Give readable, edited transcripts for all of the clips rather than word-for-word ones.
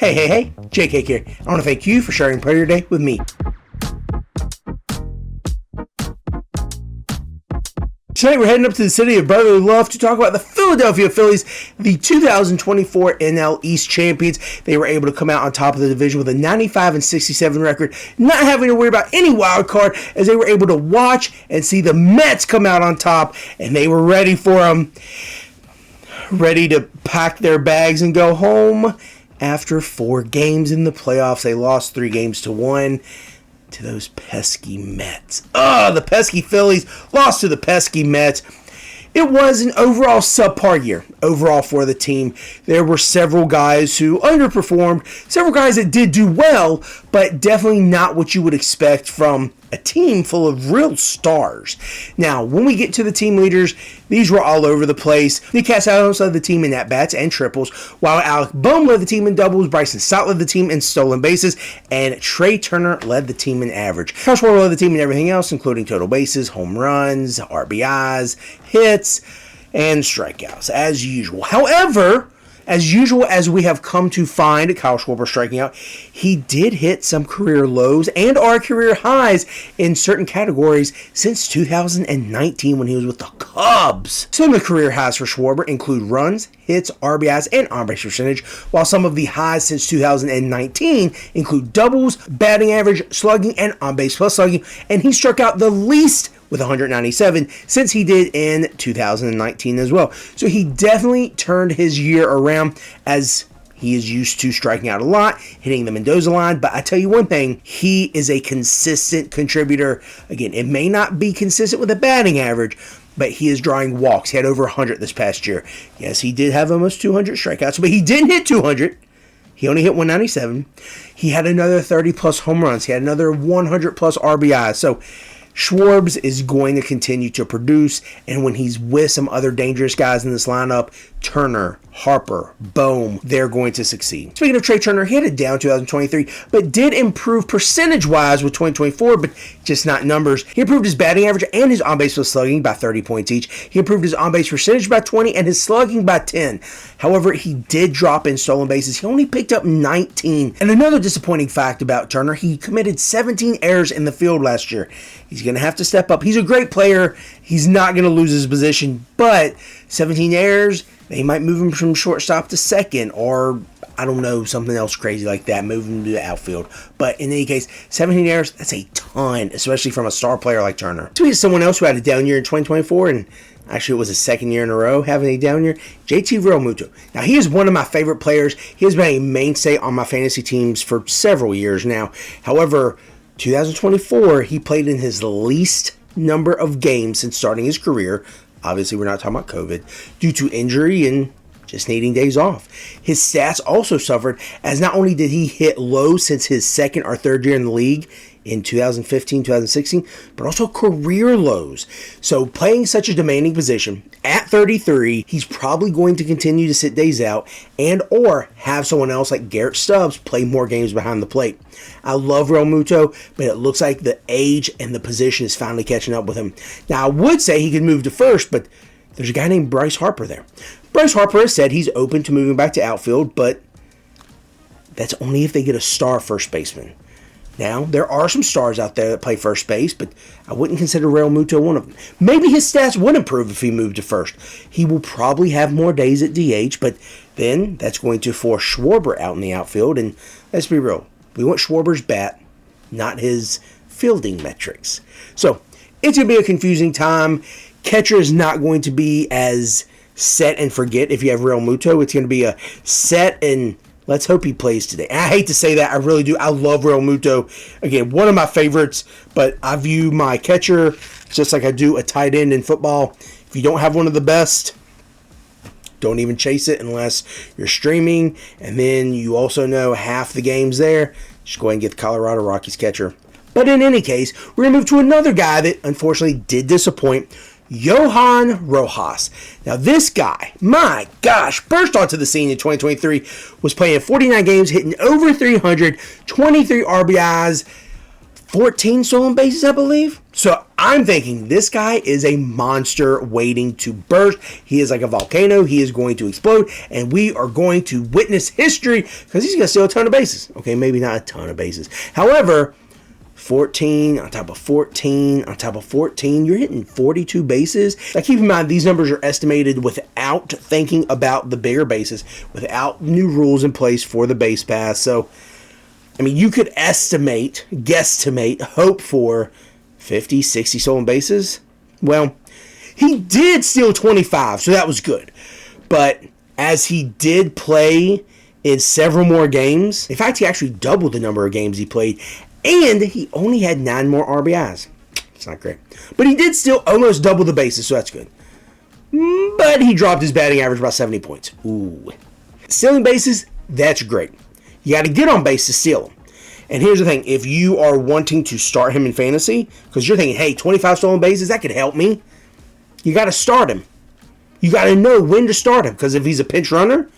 Hey, JK here. I want to thank you for sharing part of your day with me. Tonight we're heading up to the city of brotherly love to talk about the Philadelphia Phillies, the 2024 NL East champions. They were able to come out on top of the division with a 95-67 record, not having to worry about any wild card, as they were able to watch and see the Mets come out on top, and they were ready for them, ready to pack their bags and go home. After 4 games in the playoffs, they lost 3-1 to those pesky Mets. The pesky Phillies lost to the pesky Mets. It was an overall subpar year, overall for the team. There were several guys who underperformed, several guys that did do well, but definitely not what you would expect from a team full of real stars. Now, when we get to the team leaders, these were all over the place. Nick Castellanos led the team in at-bats and triples, while Alec Bohm led the team in doubles, Bryson Stott led the team in stolen bases, and Trey Turner led the team in average. Kyle Schwarber led the team in everything else, including total bases, home runs, RBIs, hits, and strikeouts, as usual. However, as usual, as we have come to find Kyle Schwarber striking out, he did hit some career lows and our career highs in certain categories since 2019 when he was with the Cubs. Some of the career highs for Schwarber include runs, hits, RBIs, and on-base percentage, while some of the highs since 2019 include doubles, batting average, slugging, and on-base plus slugging, and he struck out the least with 197 since he did in 2019 as well. So he definitely turned his year around, as he is used to striking out a lot, hitting the Mendoza line. But I tell you one thing, he is a consistent contributor. Again, it may not be consistent with a batting average, but he is drawing walks. He had over 100 this past year. Yes, he did have almost 200 strikeouts, but he didn't hit 200. He only hit 197. He had another 30-plus home runs. He had another 100-plus RBIs. So Schwarbs is going to continue to produce, and when he's with some other dangerous guys in this lineup, Turner, Harper, Bohm, they're going to succeed. Speaking of Trey Turner, he had a down 2023, but did improve percentage-wise with 2024, but just not numbers. He improved his batting average and his on-base plus slugging by 30 points each. He improved his on-base percentage by 20 and his slugging by 10. However, he did drop in stolen bases. He only picked up 19. And another disappointing fact about Turner, he committed 17 errors in the field last year. He's going to have to step up. He's a great player. He's not going to lose his position, but 17 errors, they might move him from shortstop to second, or I don't know, something else crazy like that, move him to the outfield. But in any case, 17 errors, that's a ton, especially from a star player like Turner. So we have someone else who had a down year in 2024, and actually it was his second year in a row having a down year, JT Realmuto. Now, he is one of my favorite players. He has been a mainstay on my fantasy teams for several years now. However, 2024, he played in his least number of games since starting his career. Obviously, we're not talking about COVID, due to injury and just needing days off. His stats also suffered, as not only did he hit low since his second or third year in the league in 2015, 2016, but also career lows. So playing such a demanding position at 33, he's probably going to continue to sit days out and or have someone else like Garrett Stubbs play more games behind the plate. I love Realmuto, but it looks like the age and the position is finally catching up with him. Now, I would say he could move to first, but there's a guy named Bryce Harper there. Bryce Harper has said he's open to moving back to outfield, but that's only if they get a star first baseman. Now, there are some stars out there that play first base, but I wouldn't consider Realmuto one of them. Maybe his stats would improve if he moved to first. He will probably have more days at DH, but then that's going to force Schwarber out in the outfield, and let's be real, we want Schwarber's bat, not his fielding metrics. So, it's going to be a confusing time. Catcher is not going to be as set and forget if you have Realmuto. It's going to be a set and let's hope he plays today. And I hate to say that. I really do. I love Realmuto. Again, one of my favorites, but I view my catcher just like I do a tight end in football. If you don't have one of the best, don't even chase it unless you're streaming. And then you also know half the games there. Just go ahead and get the Colorado Rockies catcher. But in any case, we're going to move to another guy that unfortunately did disappoint, Johan Rojas. Now this guy, my gosh, burst onto the scene in 2023, was playing 49 games, hitting over 300, 23 RBIs, 14 stolen bases, I believe. So I'm thinking this guy is a monster waiting to burst. He is like a volcano. He is going to explode, and we are going to witness history because he's going to steal a ton of bases. Okay, maybe not a ton of bases. However, 14 on top of 14 on top of 14, you're hitting 42 bases. Now keep in mind, these numbers are estimated without thinking about the bigger bases, without new rules in place for the base pass. So I mean, you could estimate, guesstimate, hope for 50, 60 stolen bases. Well, he did steal 25, so that was good. But as he did play in several more games, in fact, he actually doubled the number of games he played, and he only had 9 more RBIs. It's not great. But he did still almost double the bases, so that's good. But he dropped his batting average by 70 points. Ooh. Stealing bases, that's great. You got to get on base to steal them. And here's the thing. If you are wanting to start him in fantasy, because you're thinking, hey, 25 stolen bases, that could help me. You got to start him. You got to know when to start him. Because if he's a pinch runner,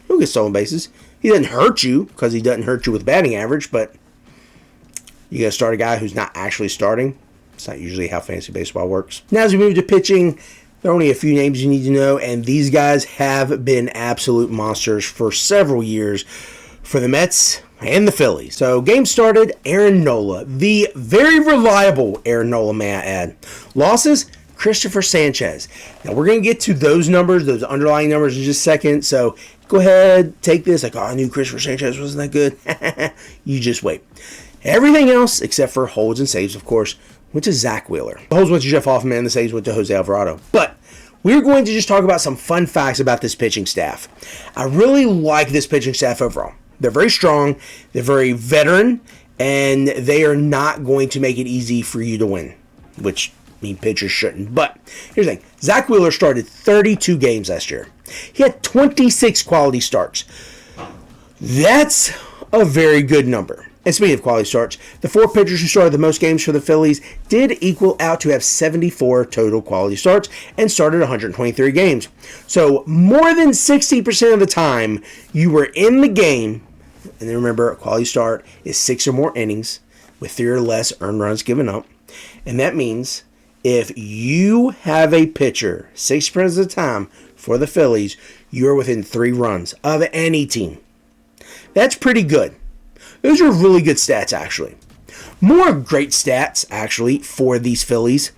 he'll get stolen bases. He doesn't hurt you, because he doesn't hurt you with batting average. But you got to start a guy who's not actually starting. It's not usually how fantasy baseball works. Now as we move to pitching, there are only a few names you need to know. And these guys have been absolute monsters for several years for the Mets and the Phillies. So game started, Aaron Nola, the very reliable Aaron Nola, may I add. Losses, Christopher Sanchez. Now we're going to get to those numbers, those underlying numbers in just a second. So go ahead, take this like, oh, I knew Christopher Sanchez wasn't that good. You just wait. Everything else, except for holds and saves, of course, went to Zach Wheeler. The holds went to Jeff Hoffman, and the saves went to Jose Alvarado. But we're going to just talk about some fun facts about this pitching staff. I really like this pitching staff overall. They're very strong, they're very veteran, and they are not going to make it easy for you to win, which pitchers shouldn't. But here's the thing. Zach Wheeler started 32 games last year. He had 26 quality starts. That's a very good number. And speaking of quality starts, the 4 pitchers who started the most games for the Phillies did equal out to have 74 total quality starts and started 123 games. So more than 60% of the time you were in the game, and then remember, a quality start is 6 or more innings with 3 or less earned runs given up. And that means if you have a pitcher 60% of the time for the Phillies, you're within 3 runs of any team. That's pretty good. Those are really good stats, actually. More great stats, actually, for these Phillies.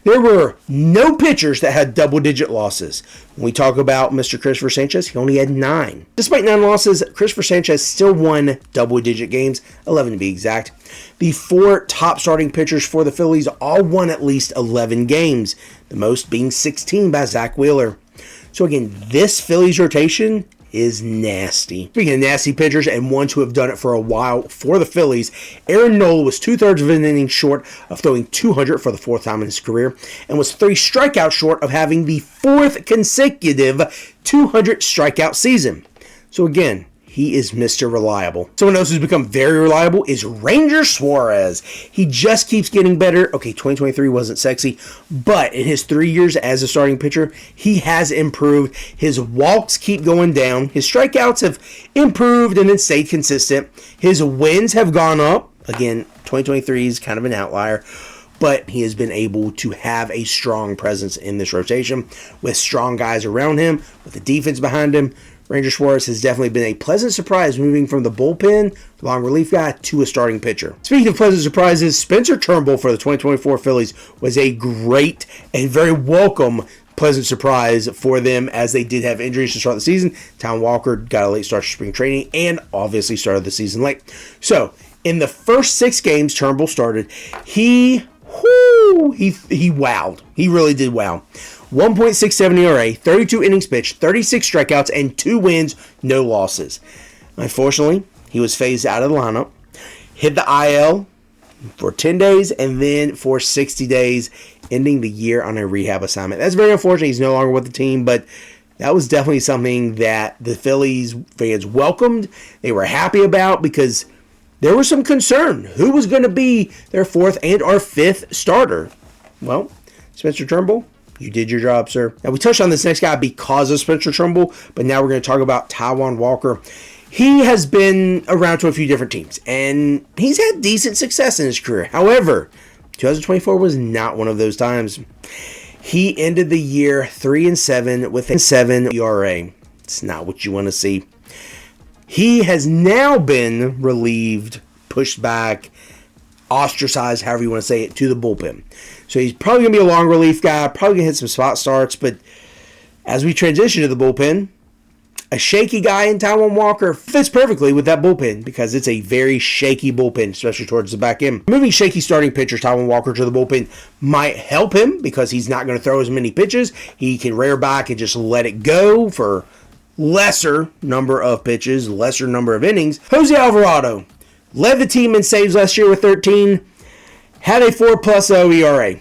There were no pitchers that had double-digit losses. When we talk about Mr. Christopher Sanchez, he only had 9. Despite 9 losses, Christopher Sanchez still won double-digit games, 11 to be exact. The 4 top starting pitchers for the Phillies all won at least 11 games, the most being 16 by Zach Wheeler. So again, this Phillies rotation is nasty. Speaking of nasty pitchers and ones who have done it for a while for the Phillies, Aaron Nola was 2/3 of an inning short of throwing 200 for the 4th time in his career and was 3 strikeouts short of having the 4th consecutive 200 strikeout season. So again, he is Mr. Reliable. Someone else who's become very reliable is Ranger Suarez. He just keeps getting better. Okay, 2023 wasn't sexy, but in his 3 years as a starting pitcher, he has improved. His walks keep going down. His strikeouts have improved and then stayed consistent. His wins have gone up. Again, 2023 is kind of an outlier, but he has been able to have a strong presence in this rotation with strong guys around him, with the defense behind him. Ranger Suarez has definitely been a pleasant surprise moving from the bullpen, long relief guy, to a starting pitcher. Speaking of pleasant surprises, Spencer Turnbull for the 2024 Phillies was a great and very welcome pleasant surprise for them, as they did have injuries to start the season. Tom Walker got a late start to spring training and obviously started the season late. So in the first 6 games Turnbull started, he wowed. He really did wow. 1.67 ERA, 32 innings pitched, 36 strikeouts, and 2 wins, no losses. Unfortunately, he was phased out of the lineup, hit the IL for 10 days, and then for 60 days, ending the year on a rehab assignment. That's very unfortunate. He's no longer with the team, but that was definitely something that the Phillies fans welcomed. They were happy about because there was some concern. Who was going to be their 4th and or 5th starter? Well, Spencer Turnbull, you did your job, sir. Now, we touched on this next guy because of Spencer Turnbull, but now we're going to talk about Taijuan Walker. He has been around to a few different teams, and he's had decent success in his career. However, 2024 was not one of those times. He ended the year 3-7 with a 7 ERA. It's not what you want to see. He has now been relieved, pushed back, ostracized, however you want to say it, to the bullpen. So he's probably going to be a long relief guy, probably going to hit some spot starts, but as we transition to the bullpen, a shaky guy in Taijuan Walker fits perfectly with that bullpen because it's a very shaky bullpen, especially towards the back end. Moving shaky starting pitcher Taijuan Walker to the bullpen might help him because he's not going to throw as many pitches. He can rear back and just let it go for lesser number of pitches, lesser number of innings. Jose Alvarado led the team in saves last year with 13, had a 4+ ERA.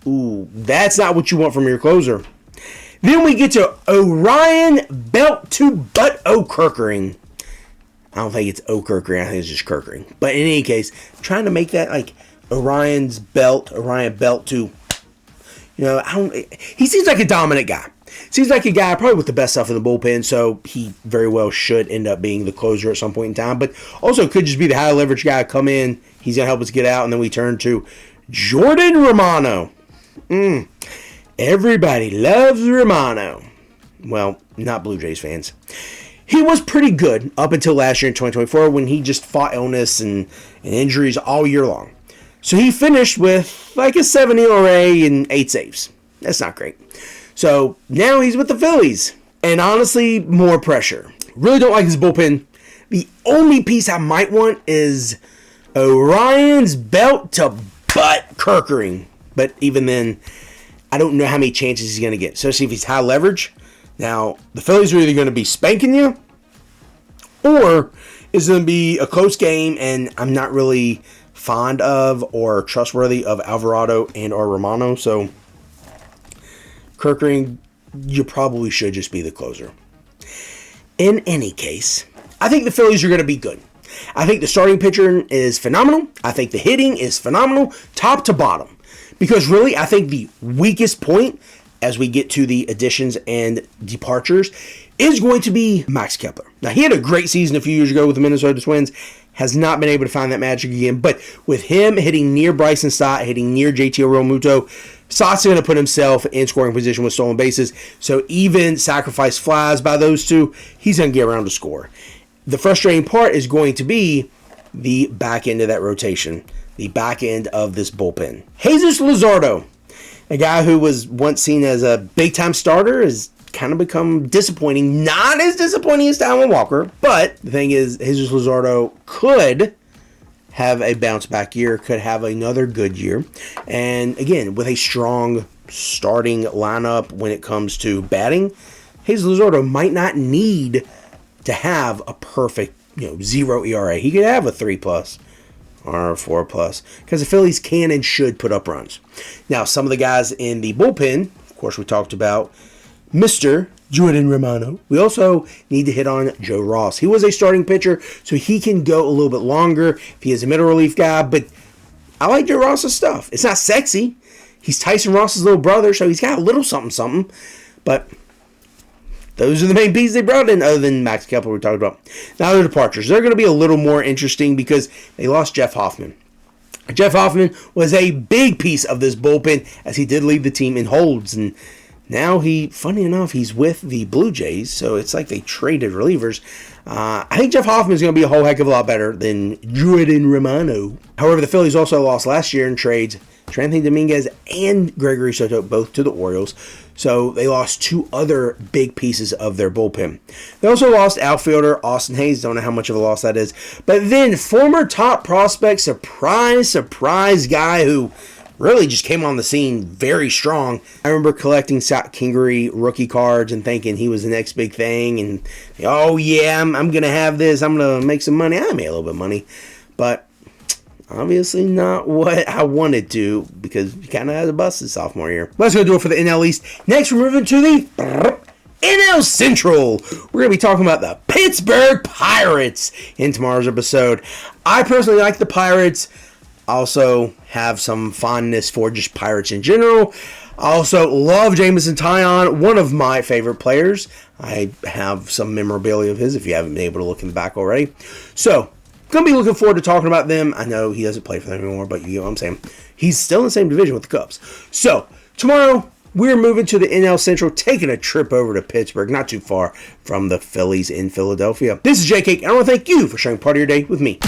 Ooh, that's not what you want from your closer. Then we get to Orion Belt to Butt O'Kirkering. I don't think it's O'Kirkering. I think it's just Kirkering. But in any case, trying to make that like Orion Belt to, he seems like a dominant guy. Seems like a guy probably with the best stuff in the bullpen, so he very well should end up being the closer at some point in time. But also could just be the high leverage guy, come in, he's going to help us get out, and then we turn to Jordan Romano. Everybody loves Romano. Well, not Blue Jays fans. He was pretty good up until last year in 2024 when he just fought illness and injuries all year long. So he finished with like a 7 ERA and 8 saves. That's not great. So now he's with the Phillies. And honestly, more pressure. Really don't like his bullpen. The only piece I might want is Orion's Belt to Butt Kirkering. But even then, I don't know how many chances he's going to get, especially if he's high leverage. Now, the Phillies are either going to be spanking you, or it's going to be a close game, and I'm not really fond of or trustworthy of Alvarado and or Romano. So, Kirkering, you probably should just be the closer. In any case, I think the Phillies are going to be good. I think the starting pitcher is phenomenal. I think the hitting is phenomenal, top to bottom. Because really, I think the weakest point as we get to the additions and departures is going to be Max Kepler. Now, he had a great season a few years ago with the Minnesota Twins. Has not been able to find that magic again. But with him hitting near Bryson Stott, hitting near JT Realmuto, Stott's going to put himself in scoring position with stolen bases. So even sacrifice flies by those two, he's going to get around to score. The frustrating part is going to be the back end of that rotation. The back end of this bullpen. Jesus Luzardo, a guy who was once seen as a big-time starter, has kind of become disappointing. Not as disappointing as Taijuan Walker, but the thing is, Jesus Luzardo could have a bounce-back year, could have another good year. And again, with a strong starting lineup when it comes to batting, Jesus Luzardo might not need to have a perfect 0 ERA. He could have a 3+ or 4+, because the Phillies can and should put up runs. Now, some of the guys in the bullpen, of course, we talked about Mr. Jordan Romano. We also need to hit on Joe Ross. He was a starting pitcher, so he can go a little bit longer if he is a middle relief guy, but I like Joe Ross's stuff. It's not sexy. He's Tyson Ross's little brother, so he's got a little something, but those are the main pieces they brought in, other than Max Kepler we talked about. Now their departures. They're going to be a little more interesting because they lost Jeff Hoffman. Jeff Hoffman was a big piece of this bullpen as he did lead the team in holds. And now funny enough, he's with the Blue Jays, so it's like they traded relievers. I think Jeff Hoffman is going to be a whole heck of a lot better than Jordan Romano. However, the Phillies also lost last year in trades Anthony Dominguez and Gregory Soto, both to the Orioles. So they lost 2 other big pieces of their bullpen. They also lost outfielder Austin Hayes. Don't know how much of a loss that is. But then former top prospect, surprise guy who really just came on the scene very strong. I remember collecting Scott Kingery rookie cards and thinking he was the next big thing. And, oh yeah, I'm going to have this. I'm going to make some money. I made a little bit of money. But obviously not what I wanted to, because he kind of had a bust his sophomore year. Let's go do it for the NL East. Next, we're moving to the NL Central. We're going to be talking about the Pittsburgh Pirates in tomorrow's episode. I personally like the Pirates. Also have some fondness for just Pirates in general. I also love Jameson Taillon, one of my favorite players. I have some memorabilia of his if you haven't been able to look in the back already. So, going to be looking forward to talking about them. I know he doesn't play for them anymore, but you know what I'm saying. He's still in the same division with the Cubs. So, tomorrow, we're moving to the NL Central, taking a trip over to Pittsburgh, not too far from the Phillies in Philadelphia. This is J Cake, and I want to thank you for sharing part of your day with me.